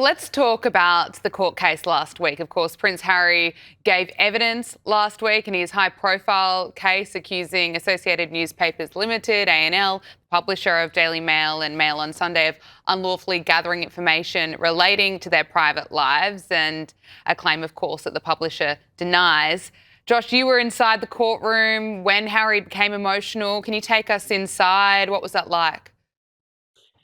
Let's talk about the court case last week. Of course, Prince Harry gave evidence last week in his high-profile case accusing Associated Newspapers Limited, ANL, publisher of Daily Mail and Mail on Sunday, of unlawfully gathering information relating to their private lives, and a claim, of course, that the publisher denies. Josh, you were inside the courtroom when Harry became emotional. Can you take us inside? What was that like?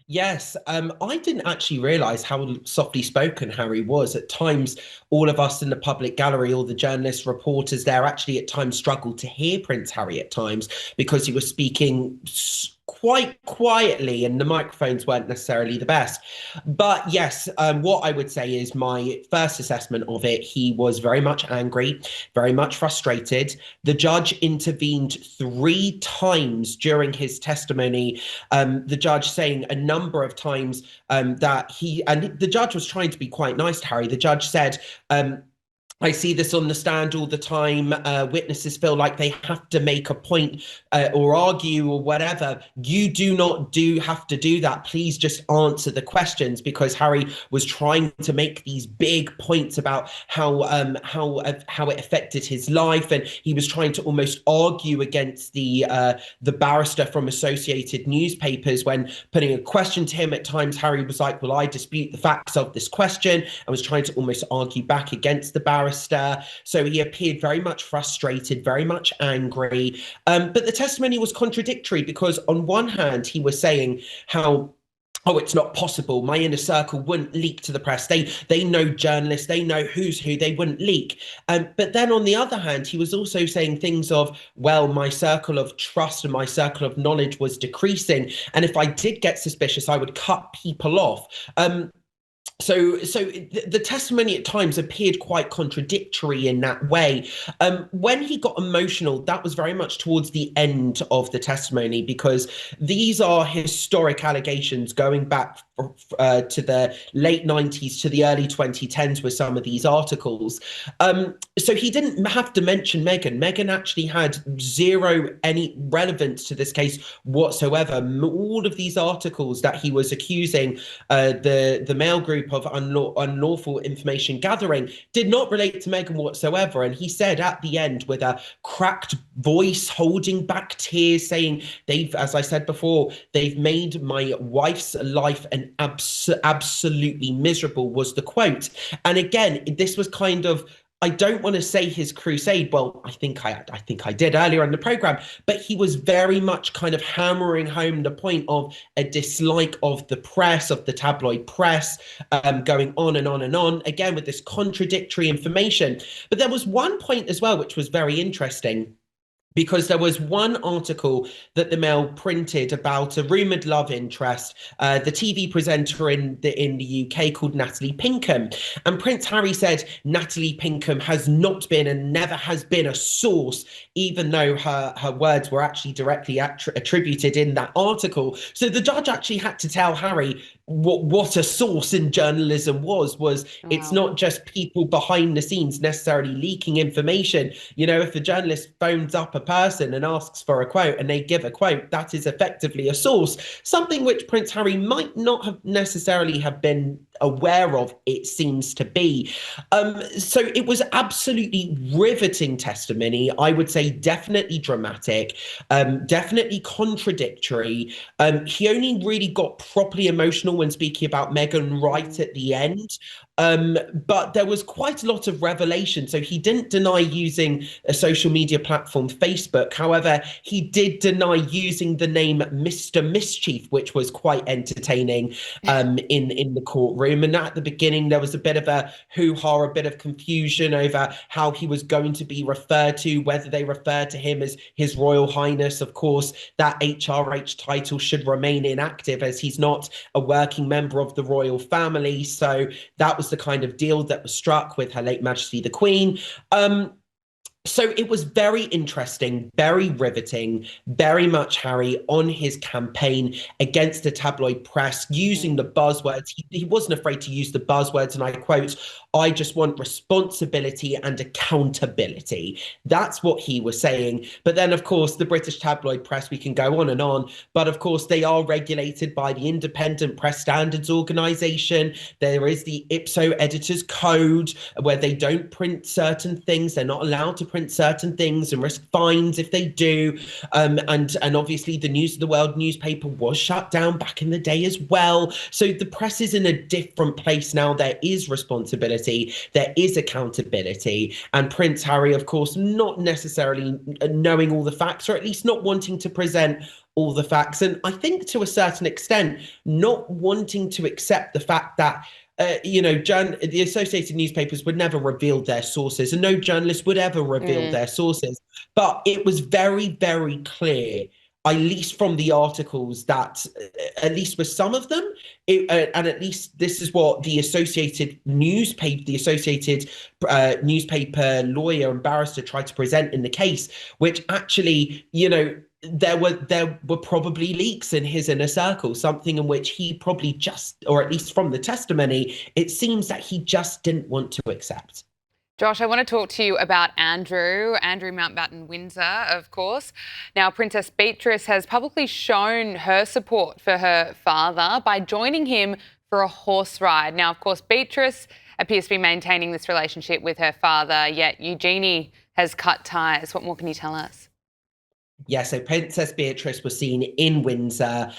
Yes, I didn't actually realise how softly spoken Harry was. At times, all of us in the public gallery, all the journalists, reporters there, actually at times struggled to hear Prince Harry at times because he was speaking quite quietly and the microphones weren't necessarily the best. But yes, what I would say is my first assessment of it, he was very much angry, very much frustrated. The judge intervened 3 times during his testimony, the judge saying a number of times that the judge was trying to be quite nice to Harry. The judge said, I see this on the stand all the time. Witnesses feel like they have to make a point or argue or whatever. You do not have to do that. Please just answer the questions, because Harry was trying to make these big points about how it affected his life, and he was trying to almost argue against the barrister from Associated Newspapers when putting a question to him. At times, Harry was like, "Well, I dispute the facts of this question," and was trying to almost argue back against the barrister. So he appeared very much frustrated, very much angry. But the testimony was contradictory, because on one hand, he was saying how, oh, it's not possible. My inner circle wouldn't leak to the press. They know journalists. They know who's who. They wouldn't leak. But then on the other hand, he was also saying things of, well, my circle of trust and my circle of knowledge was decreasing. And if I did get suspicious, I would cut people off. So the testimony at times appeared quite contradictory in that way. When he got emotional, that was very much towards the end of the testimony, because these are historic allegations going back to the late 90s to the early 2010s with some of these articles. So he didn't have to mention Meghan. Meghan actually had zero any relevance to this case whatsoever. All of these articles that he was accusing the Mail Group of unlawful information gathering did not relate to Meghan whatsoever. And he said at the end, with a cracked voice, holding back tears, saying, as I said before, they've made my wife's life an absolutely miserable, was the quote. And again, this was kind of, I don't want to say his crusade. Well, I think I did earlier in the program, but he was very much kind of hammering home the point of a dislike of the press, of the tabloid press, going on and on and on, again with this contradictory information. But there was one point as well which was very interesting, because there was one article that the Mail printed about a rumoured love interest, the TV presenter in the UK called Natalie Pinkham. And Prince Harry said Natalie Pinkham has not been and never has been a source, even though her words were actually directly attributed in that article. So the judge actually had to tell Harry what a source in journalism was. It's not just people behind the scenes necessarily leaking information. You know, if a journalist phones up a person and asks for a quote and they give a quote, that is effectively a source, something which Prince Harry might not have necessarily have been aware of, it seems to be. So it was absolutely riveting testimony. I would say definitely dramatic, definitely contradictory. He only really got properly emotional when speaking about Meghan right at the end. But there was quite a lot of revelation. So he didn't deny using a social media platform, Facebook. However, he did deny using the name Mr. Mischief, which was quite entertaining in the courtroom. And at the beginning, there was a bit of a hoo-ha, a bit of confusion over how he was going to be referred to, whether they referred to him as His Royal Highness. Of course, that HRH title should remain inactive, as he's not a working member of the royal family. So that was the kind of deal that was struck with Her Late Majesty the Queen. So it was very interesting, very riveting, very much Harry on his campaign against the tabloid press, using the buzzwords. He wasn't afraid to use the buzzwords, and I quote, I just want responsibility and accountability. That's what he was saying. But then, of course, the British tabloid press, we can go on and on, but of course, they are regulated by the Independent Press Standards Organisation. There is the Ipso Editors Code where they don't print certain things. They're not allowed to print certain things and risk fines if they do. And obviously the News of the World newspaper was shut down back in the day as well. So the press is in a different place now. There is responsibility, there is accountability. And Prince Harry, of course, not necessarily knowing all the facts, or at least not wanting to present all the facts. And I think to a certain extent, not wanting to accept the fact that the Associated Newspapers would never reveal their sources, and no journalist would ever reveal their sources. But it was very, very clear, at least from the articles, that at least with some of them, and at least this is what the Associated newspaper lawyer and barrister tried to present in the case, which actually, there were probably leaks in his inner circle, something in which he probably just, or at least from the testimony, it seems that he just didn't want to accept. Josh, I want to talk to you about Andrew Mountbatten Windsor, of course. Now, Princess Beatrice has publicly shown her support for her father by joining him for a horse ride. Now, of course, Beatrice appears to be maintaining this relationship with her father, yet Eugenie has cut ties. What more can you tell us? Yeah, so Princess Beatrice was seen in Windsor,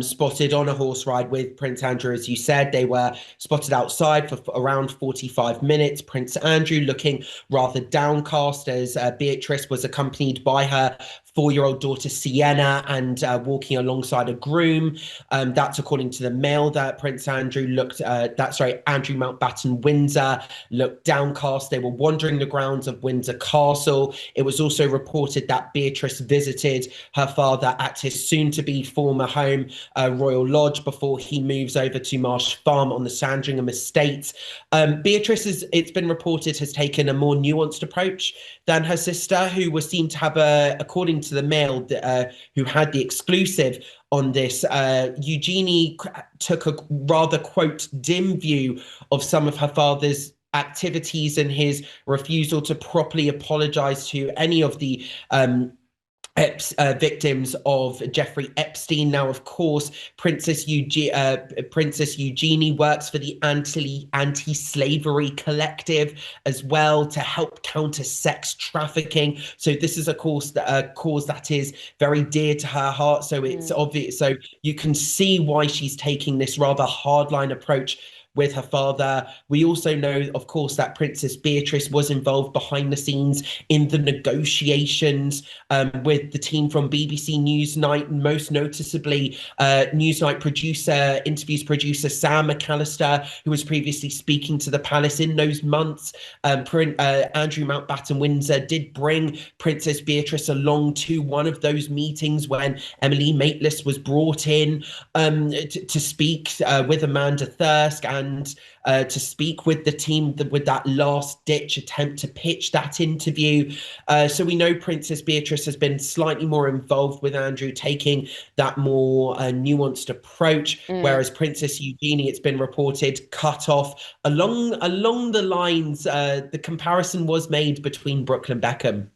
spotted on a horse ride with Prince Andrew, as you said. They were spotted outside for around 45 minutes. Prince Andrew looking rather downcast, as Beatrice was accompanied by her 4-year-old daughter Sienna and walking alongside a groom. That's according to the Mail, that Prince Andrew Andrew Mountbatten Windsor looked downcast. They were wandering the grounds of Windsor Castle. It was also reported that Beatrice visited her father at his soon-to-be former home, Royal Lodge, before he moves over to Marsh Farm on the Sandringham estate. Beatrice, it's been reported, has taken a more nuanced approach than her sister, who was seen to have according to the Mail, who had the exclusive on this. Eugenie took a rather, quote, dim view of some of her father's activities and his refusal to properly apologize to any of the victims of Jeffrey Epstein. Now, of course, Princess Eugenie works for the anti-slavery collective as well to help counter sex trafficking. So this is a cause that is very dear to her heart. So it's obvious. So you can see why she's taking this rather hardline approach with her father. We also know, of course, that Princess Beatrice was involved behind the scenes in the negotiations with the team from BBC Newsnight, most noticeably Newsnight interviews producer Sam McAllister, who was previously speaking to the palace in those months. Andrew Mountbatten Windsor did bring Princess Beatrice along to one of those meetings when Emily Maitlis was brought in to speak with Amanda Thirsk and to speak with the team with that last-ditch attempt to pitch that interview. So we know Princess Beatrice has been slightly more involved with Andrew, taking that more nuanced approach, whereas Princess Eugenie, it's been reported, cut off along the lines. The comparison was made between Brooklyn Beckham.